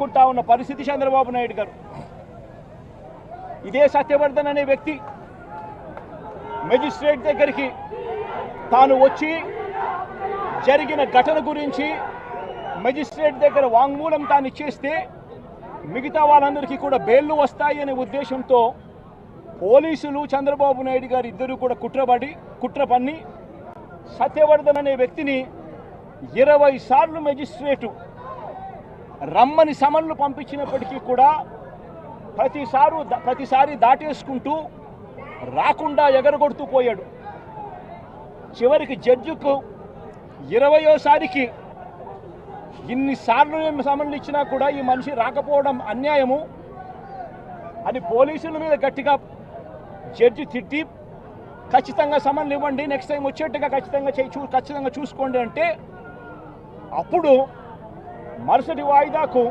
కుంటా ఉన్న పరిస్థితి చంద్రబాబు నాయుడు గారు. ఇదే సత్యవర్ధన్ అనే వ్యక్తి మెజిస్ట్రేట్ దగ్గరికి తాను వచ్చి జరిగిన ఘటన గురించి మెజిస్ట్రేట్ దగ్గర వాంగ్మూలం తాను ఇచ్చేస్తే మిగతా వాళ్ళందరికీ కూడా బెయిల్లు వస్తాయి అనే ఉద్దేశంతో పోలీసులు చంద్రబాబు నాయుడు గారు ఇద్దరు కూడా కుట్ర పన్ని సత్యవర్ధన్ అనే వ్యక్తిని 20 సార్లు మెజిస్ట్రేటు రమ్మని సమన్లు పంపించినప్పటికీ కూడా ప్రతిసారి దాటేసుకుంటూ రాకుండా ఎగరగొడుతూ పోయాడు. చివరికి జడ్జికు 20వసారికి ఇన్నిసార్లు సమన్లు ఇచ్చినా కూడా ఈ మనిషి రాకపోవడం అన్యాయము అని పోలీసుల మీద గట్టిగా జడ్జి తిట్టి ఖచ్చితంగా సమన్లు ఇవ్వండి, నెక్స్ట్ టైం వచ్చేట్టుగా ఖచ్చితంగా చూసుకోండి అంటే అప్పుడు మరుసటి వాయిదాకు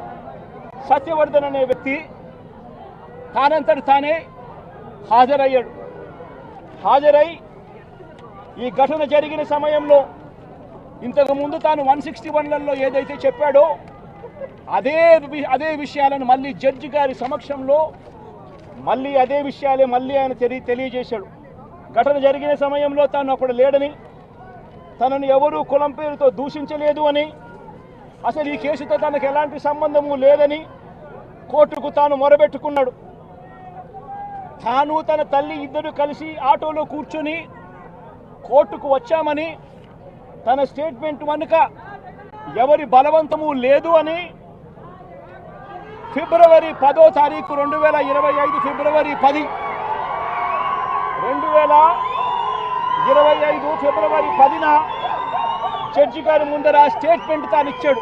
సత్యవర్ధన్ అనే వ్యక్తి తానంతటి తానే హాజరై ఈ ఘటన జరిగిన సమయంలో ఇంతకుముందు తాను 161లలో ఏదైతే చెప్పాడో అదే విషయాలను మళ్ళీ జడ్జి గారి సమక్షంలో మళ్ళీ అదే విషయాలే మళ్ళీ ఆయన తెలియజేశాడు. ఘటన జరిగిన సమయంలో తాను అప్పుడు లేడని, తనను ఎవరూ కులం పేరుతో దూషించలేదు అని, అసలు ఈ కేసుతో తనకు ఎలాంటి సంబంధము లేదని కోర్టుకు తాను మొరబెట్టుకున్నాడు. తాను తన తల్లి ఇద్దరు కలిసి ఆటోలో కూర్చొని కోర్టుకు వచ్చామని, తన స్టేట్మెంట్ వెనుక ఎవరి బలవంతము లేదు అని ఫిబ్రవరి 10వ తారీఖు 2025 ఫిబ్రవరి 10 2025 ఫిబ్రవరి 10న జడ్జి గారి ముందర స్టేట్మెంట్ తాను ఇచ్చాడు.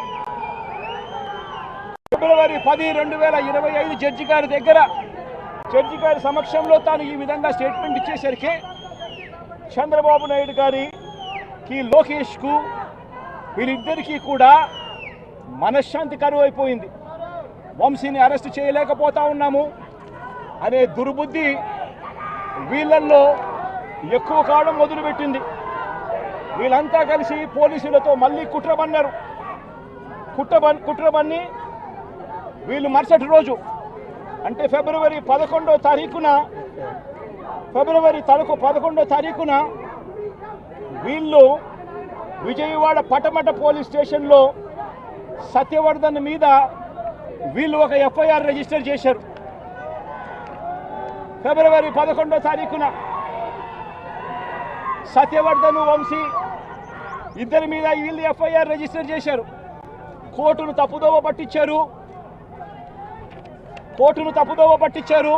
ఫిబ్రవరి 10, 2025 జడ్జి గారి సమక్షంలో తాను ఈ విధంగా స్టేట్మెంట్ ఇచ్చేసరికి చంద్రబాబు నాయుడు గారికి, లోకేష్కు, వీళ్ళిద్దరికీ కూడా మనశ్శాంతి కరువు అయిపోయింది. వంశీని అరెస్ట్ చేయలేకపోతా ఉన్నాము అనే దుర్బుద్ధి వీళ్ళల్లో ఎక్కువ కావడం మొదలుపెట్టింది. వీళ్ళంతా కలిసి పోలీసులతో మళ్ళీ కుట్రబన్నారు. కుట్రబన్ని వీళ్ళు మరుసటి రోజు అంటే ఫిబ్రవరి 11వ తారీఖున వీళ్ళు విజయవాడ పటమట పోలీస్ స్టేషన్లో సత్యవర్ధన్ మీద వీళ్ళు ఒక ఎఫ్ఐఆర్ రిజిస్టర్ చేశారు. ఫిబ్రవరి 11వ తారీఖున సత్యవర్ధన్, వంశీ ఇద్దరి మీద వీళ్ళు ఎఫ్ఐఆర్ రిజిస్టర్ చేశారు. కోర్టును తప్పుదోవ పట్టించారు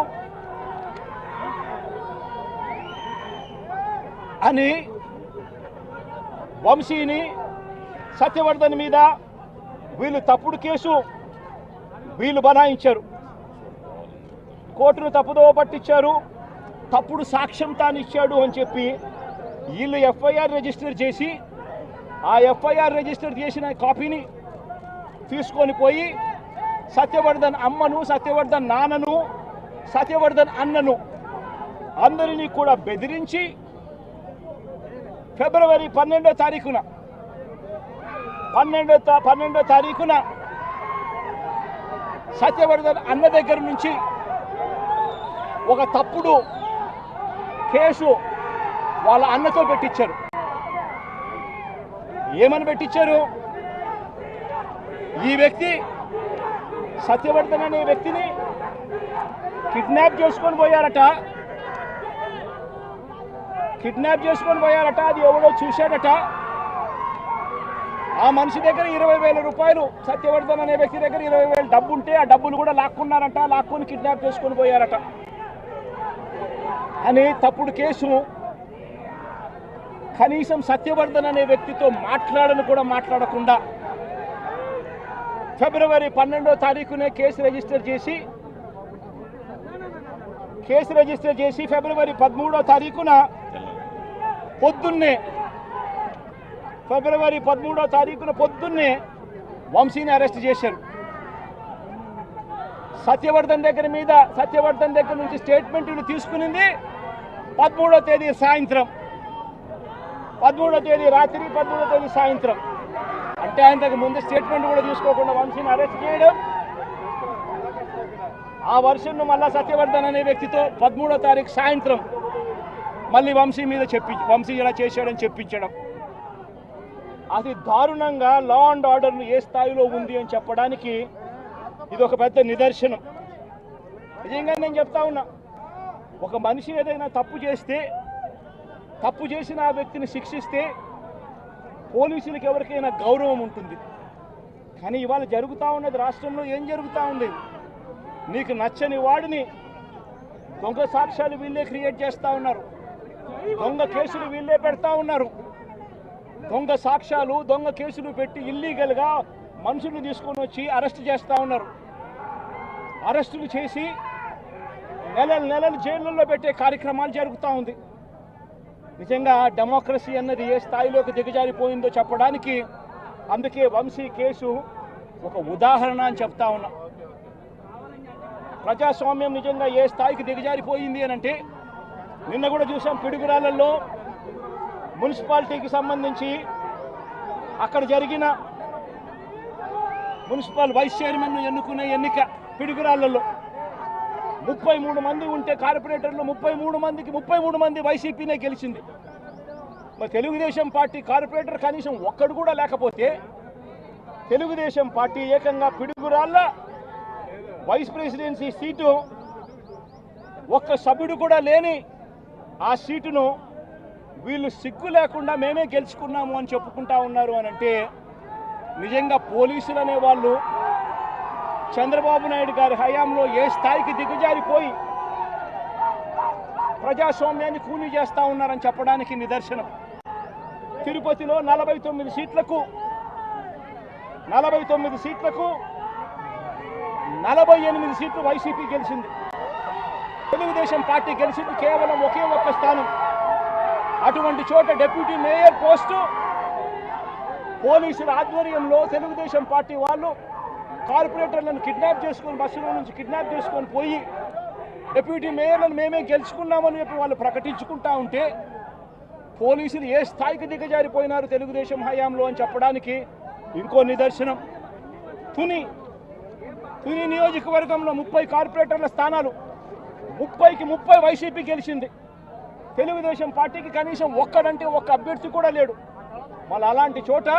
అని వంశీని, సత్యవర్ధన్ మీద వీళ్ళు తప్పుడు కేసు బనాయించారు. కోర్టును తప్పుదోవ పట్టించారు, తప్పుడు సాక్ష్యం తాను ఇచ్చాడు అని చెప్పి వీళ్ళు ఎఫ్ఐఆర్ రిజిస్టర్ చేసి ఆ ఎఫ్ఐఆర్ రిజిస్టర్ చేసిన కాపీని తీసుకొని పోయి సత్యవర్ధన్ అమ్మను, సత్యవర్ధన్ నాన్నను, సత్యవర్ధన్ అన్నను అందరినీ కూడా బెదిరించి ఫిబ్రవరి 12వ తారీఖున సత్యవర్ధన్ అన్న దగ్గర నుంచి ఒక తప్పుడు కేసు వాళ్ళ అన్నతో పెట్టించారు. ఏమని పెట్టించారు? ఈ వ్యక్తి సత్యవర్ధన్ అనే వ్యక్తిని కిడ్నాప్ చేసుకొని పోయారట. అది ఎవడో చూశాడట. ఆ మనిషి దగ్గర 20,000 రూపాయలు, సత్యవర్ధన్ అనే వ్యక్తి దగ్గర 20,000 డబ్బు ఉంటే ఆ డబ్బులు కూడా లాక్కొని కిడ్నాప్ చేసుకొని పోయారట అని తప్పుడు కేసు. కనీసం సత్యవర్ధన్ అనే వ్యక్తితో మాట్లాడకుండా ఫిబ్రవరి 12వ తారీఖునే కేసు రిజిస్టర్ చేసి ఫిబ్రవరి 13వ తారీఖున పొద్దున్నే వంశీని అరెస్ట్ చేశారు. సత్యవర్ధన్ దగ్గర నుంచి స్టేట్మెంట్లు తీసుకునింది 13వ తేదీ సాయంత్రం, 13వ తేదీ రాత్రి, 13వ తేదీ సాయంత్రం. అంటే ఆయనకు ముందు స్టేట్మెంట్ కూడా తీసుకోకుండా వంశీని అరెస్ట్ చేయడం, ఆ వర్షన్ను మళ్ళా సత్యవర్ధన్ అనే వ్యక్తితో 13వ తారీఖు సాయంత్రం మళ్ళీ వంశీ మీద వంశీ ఇలా చేశాడని చెప్పించడం, అది దారుణంగా లా అండ్ ఆర్డర్ను ఏ స్థాయిలో ఉంది అని చెప్పడానికి ఇది ఒక పెద్ద నిదర్శనం. నిజంగా నేను చెప్తా ఉన్నా, ఒక మనిషి ఏదైనా తప్పు చేస్తే, తప్పు చేసిన ఆ వ్యక్తిని శిక్షిస్తే పోలీసులకు ఎవరికైనా గౌరవం ఉంటుంది. కానీ ఇవాళ జరుగుతూ ఉన్నది రాష్ట్రంలో ఏం జరుగుతూ ఉంది? నీకు నచ్చని వాడిని దొంగ సాక్ష్యాలు వీళ్ళే క్రియేట్ చేస్తూ ఉన్నారు, దొంగ కేసులు వీళ్ళే పెడతా ఉన్నారు. దొంగ సాక్ష్యాలు దొంగ కేసులు పెట్టి ఇల్లీగల్గా మనుషులు తీసుకొని వచ్చి అరెస్ట్ చేస్తూ ఉన్నారు. అరెస్టులు చేసి నెలలు జైళ్ళల్లో పెట్టే కార్యక్రమాలు జరుగుతూ ఉంది. నిజంగా డెమోక్రసీ అన్నది ఏ స్థాయిలోకి దిగజారిపోయిందో చెప్పడానికి అందుకే వంశీ కేసు ఒక ఉదాహరణ అని చెప్తా ఉన్నా. ప్రజాస్వామ్యం నిజంగా ఏ స్థాయికి దిగజారిపోయింది అని అంటే, నిన్న కూడా చూసాం పిడుగురాళ్ళల్లో మున్సిపాలిటీకి సంబంధించి అక్కడ జరిగిన మున్సిపల్ వైస్ చైర్మన్ ఎన్నుకునే ఎన్నిక పిడుగురాళ్ళల్లో 33 మంది ఉంటే కార్పొరేటర్లు 33 మంది వైసీపీనే గెలిచింది. మరి తెలుగుదేశం పార్టీ కార్పొరేటర్ కనీసం ఒక్కడు కూడా లేకపోతే తెలుగుదేశం పార్టీ ఏకంగా పిడుగురాళ్ళ వైస్ ప్రెసిడెన్సీ సీటు ఒక్క సభ్యుడు కూడా లేని ఆ సీటును వీళ్ళు సిగ్గు లేకుండా మేమే గెలుచుకున్నాము అని చెప్పుకుంటా ఉన్నారు అని అంటే, నిజంగా పోలీసులు అనే వాళ్ళు చంద్రబాబు నాయుడు గారి హయాంలో ఏ స్థాయికి దిగజారిపోయి ప్రజాస్వామ్యాన్ని కూనీ చేస్తూ ఉన్నారని చెప్పడానికి నిదర్శనం. తిరుపతిలో 49 సీట్లకు 48 సీట్లు వైసీపీ గెలిచింది. తెలుగుదేశం పార్టీ గెలిచింది కేవలం ఒకే ఒక్క స్థానం. అటువంటి చోట డిప్యూటీ మేయర్ పోస్టు పోలీసుల ఆధ్వర్యంలో తెలుగుదేశం పార్టీ వాళ్ళు కార్పొరేటర్లను కిడ్నాప్ చేసుకొని బస్సులో నుంచి కిడ్నాప్ చేసుకొని పోయి డిప్యూటీ మేయర్లను మేమే గెలుచుకున్నామని చెప్పి వాళ్ళు ప్రకటించుకుంటా ఉంటే పోలీసులు ఏ స్థాయికి దిగజారిపోయినారు తెలుగుదేశం హయాంలో అని చెప్పడానికి ఇంకో నిదర్శనం. తుని నియోజకవర్గంలో 30 కార్పొరేటర్ల స్థానాలు 30కి 30 వైసీపీ గెలిచింది. తెలుగుదేశం పార్టీకి కనీసం ఒక్కడంటే ఒక్క అభ్యర్థి కూడా లేడు. మళ్ళీ అలాంటి చోట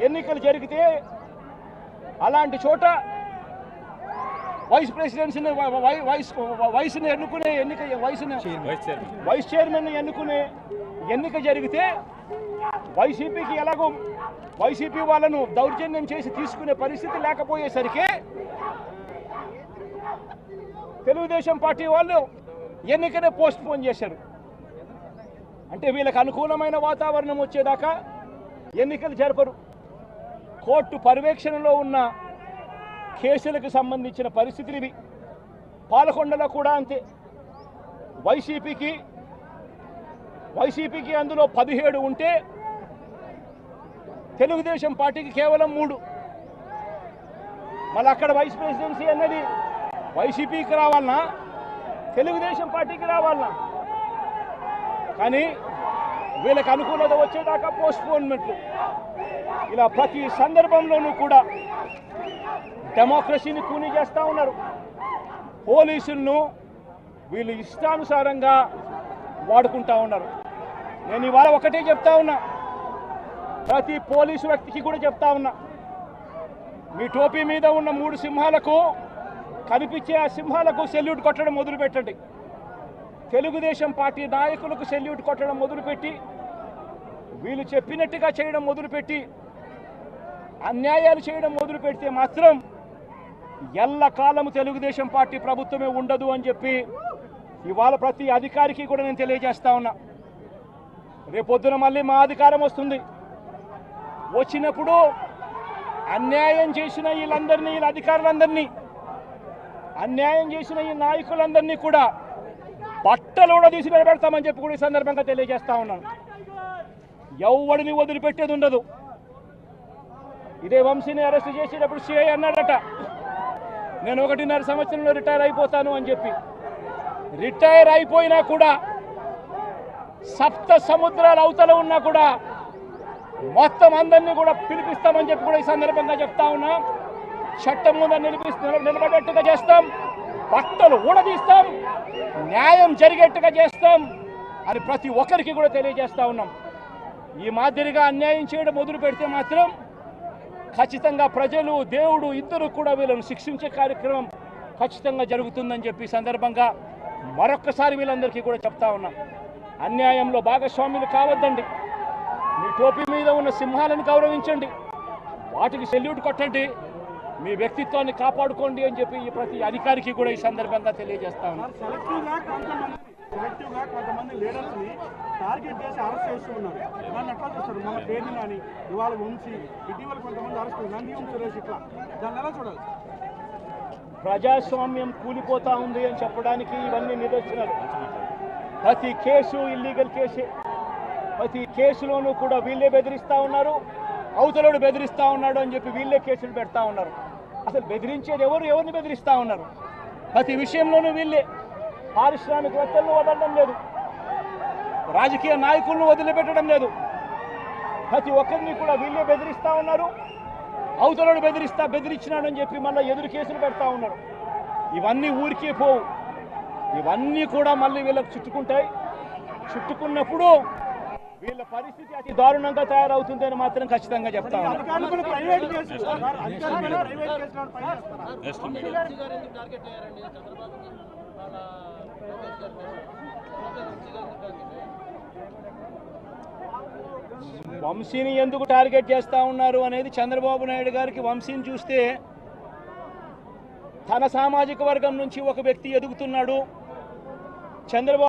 ఎన్నికలు జరిగితే అలాంటి చోట వైస్ ప్రెసిడెన్సీని వయసుని ఎన్నుకునే ఎన్నిక వైస్ చైర్మన్ ఎన్నుకునే ఎన్నిక జరిగితే వైసీపీకి ఎలాగో వైసీపీ వాళ్ళను దౌర్జన్యం చేసి తీసుకునే పరిస్థితి లేకపోయేసరికి తెలుగుదేశం పార్టీ వాళ్ళు ఎన్నికనే పోస్ట్ పోన్ చేశారు. అంటే వీళ్ళకి అనుకూలమైన వాతావరణం వచ్చేదాకా ఎన్నికలు జరపరు. కోర్టు పర్యవేక్షణలో ఉన్న కేసులకు సంబంధించిన పరిస్థితులు ఇవి. పాలకొండలో కూడా అంతే. వైసీపీకి అందులో 17 ఉంటే తెలుగుదేశం పార్టీకి కేవలం 3. మళ్ళీ అక్కడ వైస్ ప్రెసిడెన్సీ అన్నది వైసీపీకి రావాలన్నా తెలుగుదేశం పార్టీకి రావాలన్నా, కానీ వీళ్ళకి అనుకూలత వచ్చేదాకా పోస్ట్పోన్మెంట్లు. ఇలా ప్రతి సందర్భంలోనూ కూడా డెమోక్రసీని కూనీ చేస్తూ ఉన్నారు. పోలీసులను వీళ్ళు ఇష్టానుసారంగా వాడుకుంటా ఉన్నారు. నేను ఇవాళ ఒకటే చెప్తా ఉన్నా, ప్రతి పోలీసు వ్యక్తికి కూడా చెప్తా ఉన్నా, మీ టోపీ మీద ఉన్న 3 సింహాలకు కనిపించే ఆ సింహాలకు సెల్యూట్ కొట్టడం మొదలుపెట్టండి. తెలుగుదేశం పార్టీ నాయకులకు సెల్యూట్ కొట్టడం మొదలుపెట్టి వీళ్ళు చెప్పినట్టుగా చేయడం మొదలుపెట్టి అన్యాయాలు చేయడం మొదలు పెడితే మాత్రం ఎల్లకాలము తెలుగుదేశం పార్టీ ప్రభుత్వమే ఉండదు అని చెప్పి ఇవాళ ప్రతి అధికారికి కూడా నేను తెలియజేస్తా ఉన్నా. రేపొద్దున మళ్ళీ మా అధికారం వస్తుంది. వచ్చినప్పుడు అన్యాయం చేసిన వీళ్ళందరినీ, వీళ్ళ అధికారులందరినీ, అన్యాయం చేసిన ఈ నాయకులందరినీ కూడా బట్టలు కూడా తీసి నిలబెడతామని చెప్పి కూడా ఈ సందర్భంగా తెలియజేస్తా ఉన్నాను. ఎవడిని వదిలిపెట్టేది ఉండదు. ఇదే వంశీని అరెస్ట్ చేసేటప్పుడు సిఐ అన్నాడట, నేను 1.5 సంవత్సరంలో రిటైర్ అయిపోతాను అని చెప్పి. రిటైర్ అయిపోయినా కూడా సప్త సముద్రాల అవతల ఉన్నా కూడా మొత్తం అందరినీ కూడా పిలిపిస్తామని చెప్పి కూడా ఈ సందర్భంగా చెప్తా ఉన్నా. చట్టం ముందు నిలబడేట్టుగా చేస్తాం, బట్టలు ఊడదీస్తాం, న్యాయం జరిగేట్టుగా చేస్తాం అని ప్రతి ఒక్కరికి కూడా తెలియజేస్తా ఉన్నాం. ఈ మాదిరిగా అన్యాయం చేయడం మొదలు పెడితే మాత్రం ఖచ్చితంగా ప్రజలు దేవుడు ఇద్దరు కూడా వీళ్ళను శిక్షించే కార్యక్రమం ఖచ్చితంగా జరుగుతుందని చెప్పి సందర్భంగా మరొక్కసారి వీళ్ళందరికీ కూడా చెప్తా ఉన్నాం. అన్యాయంలో భాగస్వాములు కావద్దండి. మీ టోపీ మీద ఉన్న సింహాలను గౌరవించండి, వాటికి సెల్యూట్ కొట్టండి, మీ వ్యక్తిత్వాన్ని కాపాడుకోండి అని చెప్పి ఈ ప్రతి అధికారికి కూడా ఈ సందర్భంగా తెలియజేస్తా ఉన్నాం. సెలెక్టివ్గా కొంతమంది లీడర్స్ని టార్గెట్ చేసి అరెస్ట్ చేస్తూ ఉన్నారు. దాన్ని ఎట్లా చూస్తారు? మన పేరుని కానీ ఇవాళ వంశీ, ఇటీవల కొంతమంది అరెస్ట్ నంది సురేష్, ఇట్లా దాన్ని ఎలా చూడాలి? ప్రజాస్వామ్యం కూలిపోతా ఉంది అని చెప్పడానికి ఇవన్నీ నిదర్శనాలు. ప్రతి కేసు ఇల్లీగల్ కేసే. ప్రతి కేసులోనూ కూడా వీళ్ళే బెదిరిస్తూ ఉన్నారు, అవతలోడు బెదిరిస్తూ ఉన్నాడు అని చెప్పి వీళ్ళే కేసులు పెడతా ఉన్నారు. అసలు బెదిరించేది ఎవరిని బెదిరిస్తూ ఉన్నారు? ప్రతి విషయంలోనూ వీళ్ళే. పారిశ్రామికవేత్తలను వదలడం లేదు, రాజకీయ నాయకులను వదిలిపెట్టడం లేదు. ప్రతి ఒక్కరిని కూడా వీళ్ళే బెదిరిస్తూ ఉన్నారు, అవతలోడు బెదిరించినాడని చెప్పి మళ్ళీ ఎదురు కేసులు పెడతా ఉన్నారు. ఇవన్నీ ఊరికే పోవు, ఇవన్నీ కూడా మళ్ళీ వీళ్ళకి చుట్టుకుంటాయి. చుట్టుకున్నప్పుడు వీళ్ళ పరిస్థితి అతి దారుణంగా తయారవుతుందని మాత్రం ఖచ్చితంగా చెప్తా ఉన్నారు. వంశీని ఎందుకు టార్గెట్ చేస్తా ఉన్నారు అనేది చంద్రబాబు నాయుడు గారికి వంశీని చూస్తే తన సామాజిక వర్గం నుంచి ఒక వ్యక్తి ఎదుగుతున్నాడు. చంద్రబాబు